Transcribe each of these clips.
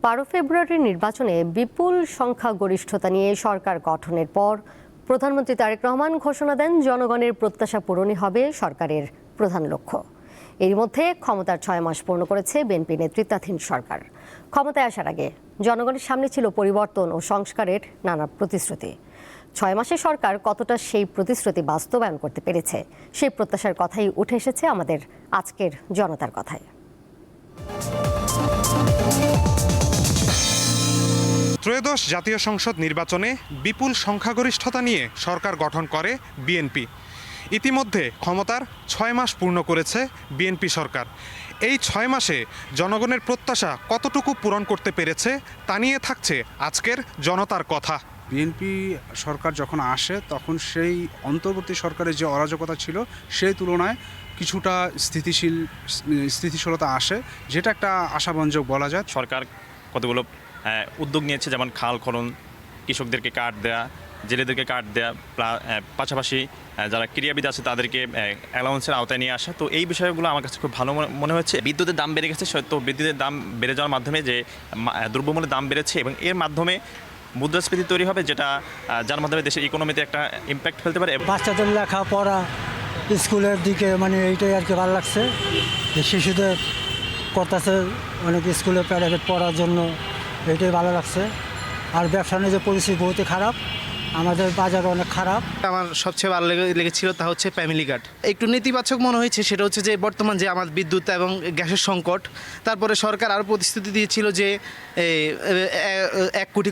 12 ফেব্রুয়ারির নির্বাচনে বিপুল সংখ্যাগরিষ্ঠতা নিয়ে সরকার গঠনের পর প্রধানমন্ত্রী তারেক রহমান ঘোষণা দেন জনগণের প্রত্যাশা পূরণই হবে সরকারের প্রধান লক্ষ্য। এর মধ্যে ক্ষমতার 6 মাস পূর্ণ করেছে বিএনপি নেতৃত্বাধীন সরকার। ক্ষমতায় আসার আগে জনগণের সামনে ছিল পরিবর্তন ও সংস্কারের নানা প্রতিশ্রুতি। 6 মাসে সরকার কতটা সেই প্রতিশ্রুতি বাস্তবায়ন করতে পেরেছে, সেই প্রত্যাশার কথাই উঠে এসেছে আমাদের আজকের জনতার কথায়। ত্রয়োদশ জাতীয় সংসদ নির্বাচনে বিপুল সংখ্যাগরিষ্ঠতা নিয়ে সরকার গঠন করে বিএনপি। ইতিমধ্যে ক্ষমতার 6 মাস পূর্ণ করেছে বিএনপি সরকার। এই 6 মাসে জনগণের প্রত্যাশা কতটুকু পূরণ করতে পেরেছে তা নিয়ে থাকছে আজকের জনতার কথা। বিএনপি সরকার যখন আসে তখন সেই অন্তর্বর্তী সরকারের যে অরাজকতা ছিল সেই তুলনায় কিছুটা স্থিতিশীলতা আসে, যেটা একটা আশাব্যঞ্জক বলা যায়। সরকার কতগুলো উদ্যোগ নিয়েছে, যেমন খাল খনন, কৃষকদেরকে কার্ড দেয়া, জেলেদেরকে কার্ড দেয়া, পাশাপাশি যারা ক্রীড়াবিদ আছে তাদেরকে অ্যালাউন্সের আওতায় নিয়ে আসা। তো এই বিষয়গুলো আমার কাছে খুব ভালো মনে হচ্ছে। বিদ্যুতের দাম বেড়ে গেছে, তো বিদ্যুতের দাম বেড়ে যাওয়ার মাধ্যমে যে দ্রব্যমূল্যের দাম বেড়েছে এবং এর মাধ্যমে মুদ্রাস্ফীতি তৈরি হবে, যার মাধ্যমে দেশের ইকোনমিতে একটা ইম্প্যাক্ট ফেলতে পারে। বাচ্চাদের লেখাপড়া স্কুলের দিকে এইটাই আর কি ভালো লাগছে যে শিশুদের করতেছে অনেক স্কুলে প্রাইভেট পড়ার জন্য, এইটাই ভালো লাগছে। আর ব্যবসা নিয়ে যে পরিস্থিতি বহুতই খারাপ, আমাদের বাজার অনেক খারাপ। আমার সবচেয়ে ভালো লেগেছিল তা হচ্ছে ফ্যামিলি কার্ড। একটু নেতিবাচক মনে হয়েছে সেটা হচ্ছে যে বর্তমান যে আমার বিদ্যুৎ এবং গ্যাসের সংকট, তারপরে সরকার আরও প্রতিশ্রুতি দিয়েছিল যে 1 কোটি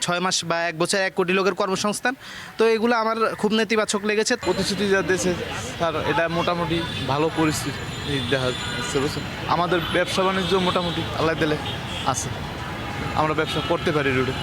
6 মাস বা 1 বছর 1 কোটি লোকের কর্মসংস্থান। তো এগুলো আমার খুব নেতিবাচক লেগেছে। প্রতিশ্রুতি যা দিয়েছে তার এটা মোটামুটি ভালো পরিস্থিতি দেখা যাচ্ছে। আমাদের ব্যবসা বাণিজ্য মোটামুটি আল্লাহ দিলে আছে, আমরা ব্যবসা করতে পারি রোডে।